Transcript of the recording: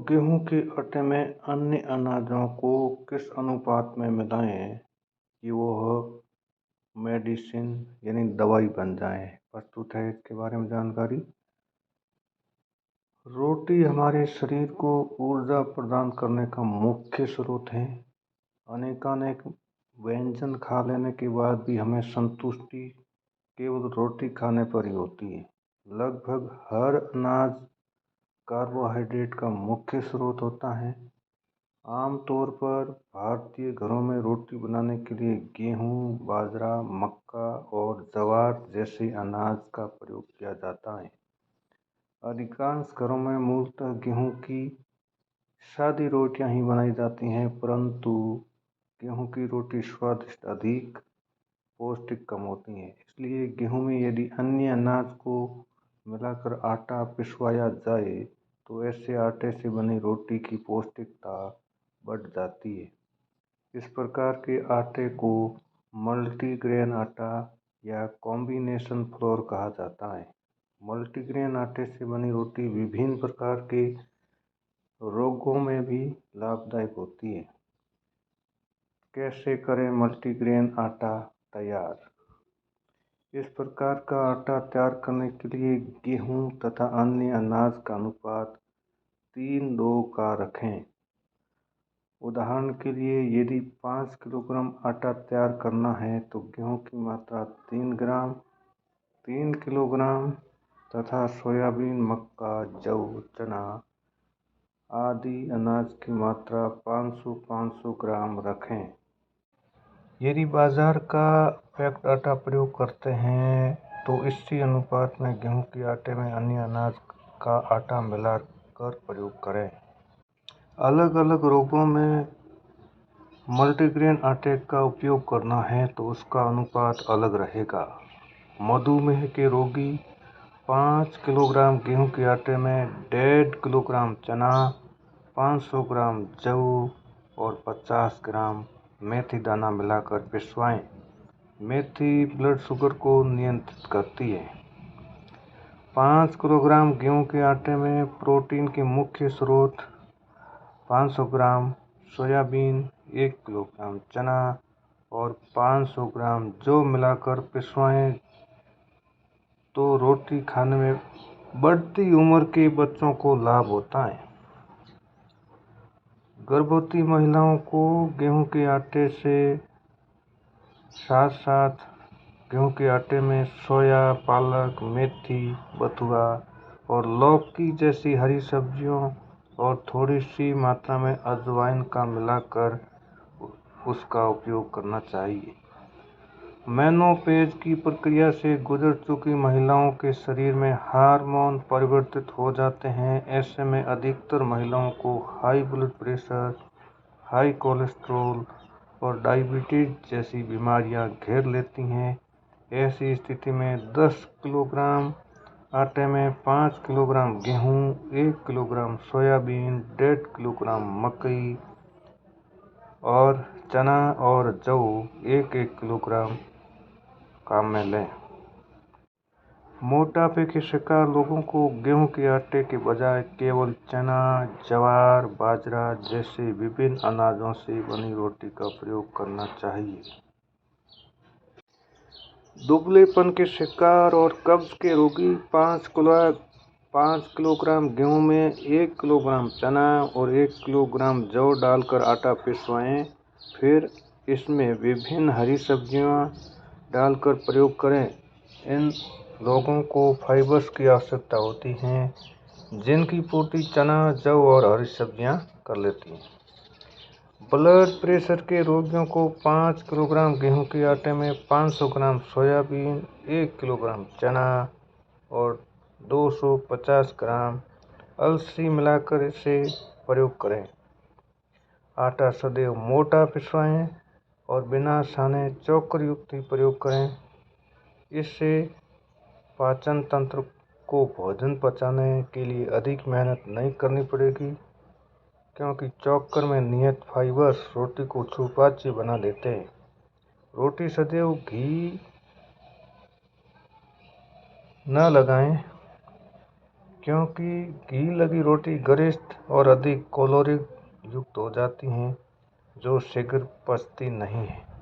गेहूँ के आटे में अन्य अनाजों को किस अनुपात में मिलाएं कि वह मेडिसिन यानी दवाई बन जाए। प्रस्तुत है इसके बारे में जानकारी। रोटी हमारे शरीर को ऊर्जा प्रदान करने का मुख्य स्रोत है। अनेकानेक व्यंजन खा लेने के बाद भी हमें संतुष्टि केवल रोटी खाने पर ही होती है। लगभग हर अनाज कार्बोहाइड्रेट का मुख्य स्रोत होता है। आमतौर पर भारतीय घरों में रोटी बनाने के लिए गेहूं, बाजरा, मक्का और ज्वार जैसे अनाज का प्रयोग किया जाता है। अधिकांश घरों में मूलतः गेहूं की सादी रोटियां ही बनाई जाती हैं, परंतु गेहूं की रोटी स्वादिष्ट, अधिक पौष्टिक कम होती हैं। इसलिए गेहूं में यदि अन्य अनाज को मिलाकर आटा पिसवाया जाए तो ऐसे आटे से बनी रोटी की पौष्टिकता बढ़ जाती है। इस प्रकार के आटे को मल्टीग्रेन आटा या कॉम्बिनेशन फ्लोर कहा जाता है। मल्टीग्रेन आटे से बनी रोटी विभिन्न प्रकार के रोगों में भी लाभदायक होती है। कैसे करें मल्टीग्रेन आटा तैयार? इस प्रकार का आटा तैयार करने के लिए गेहूं तथा अन्य अनाज का अनुपात 3:2 का रखें। उदाहरण के लिए यदि 5 किलोग्राम आटा तैयार करना है तो गेहूं की मात्रा 3 ग्राम, 3 किलोग्राम तथा सोयाबीन, मक्का, जौ, चना आदि अनाज की मात्रा 500-500 ग्राम रखें। यदि बाजार का पैक्ड आटा प्रयोग करते हैं तो इसी अनुपात में गेहूं के आटे में अन्य अनाज का आटा मिलाकर प्रयोग करें। अलग अलग रोगों में मल्टीग्रेन आटे का उपयोग करना है तो उसका अनुपात अलग रहेगा। मधुमेह के रोगी 5 किलोग्राम गेहूं के आटे में 1.5 किलोग्राम चना, 500 ग्राम जौ और 50 ग्राम मेथी दाना मिलाकर पिसवाएं। मेथी ब्लड शुगर को नियंत्रित करती है। 5 किलोग्राम गेहूं के आटे में प्रोटीन के मुख्य स्रोत 500 ग्राम सोयाबीन, 1 किलोग्राम चना और 500 ग्राम जौ मिलाकर पिसवाएं तो रोटी खाने में बढ़ती उम्र के बच्चों को लाभ होता है। गर्भवती महिलाओं को गेहूं के आटे से साथ साथ गेहूं के आटे में सोया, पालक, मेथी, बथुआ और लौकी जैसी हरी सब्जियों और थोड़ी सी मात्रा में अजवाइन का मिलाकर उसका उपयोग करना चाहिए। मेनोपेज की प्रक्रिया से गुजर चुकी महिलाओं के शरीर में हार्मोन परिवर्तित हो जाते हैं। ऐसे में अधिकतर महिलाओं को high blood pressure, high cholesterol और डायबिटीज जैसी बीमारियां घेर लेती हैं। ऐसी स्थिति में 10 किलोग्राम आटे में 5 किलोग्राम गेहूं, 1 किलोग्राम सोयाबीन, 1.5 किलोग्राम मकई और चना और जौ 1-1 किलोग्राम काम में लें। मोटापे के शिकार लोगों को गेहूं के आटे के बजाय केवल चना, ज्वार, बाजरा जैसे विभिन्न अनाजों से बनी रोटी का प्रयोग करना चाहिए। दुबलेपन के शिकार और कब्ज के रोगी 5 किलोग्राम गेहूं में 1 किलोग्राम चना और 1 किलोग्राम जौ डालकर आटा पिसवाएं। फिर इसमें विभिन्न हरी सब्जियां डालकर प्रयोग करें। इन लोगों को फाइबर्स की आवश्यकता होती है जिनकी पूर्ति चना, जौ और हरी सब्जियां कर लेती हैं। ब्लड प्रेशर के रोगियों को 5 किलोग्राम गेहूं के आटे में 500 ग्राम सोयाबीन, 1 किलोग्राम चना और 250 ग्राम अलसी मिलाकर इसे प्रयोग करें। आटा सदैव मोटा पिसवाएं और बिना साने चोकर युक्त ही प्रयोग करें। इससे पाचन तंत्र को भोजन पचाने के लिए अधिक मेहनत नहीं करनी पड़ेगी, क्योंकि चोकर में निहित फाइबर्स रोटी को सुपाच्य बना देते हैं। रोटी सदैव घी न लगाएं, क्योंकि घी लगी रोटी गरिष्ठ और अधिक कैलोरी युक्त हो जाती हैं जो शीघ्र पचती नहीं है।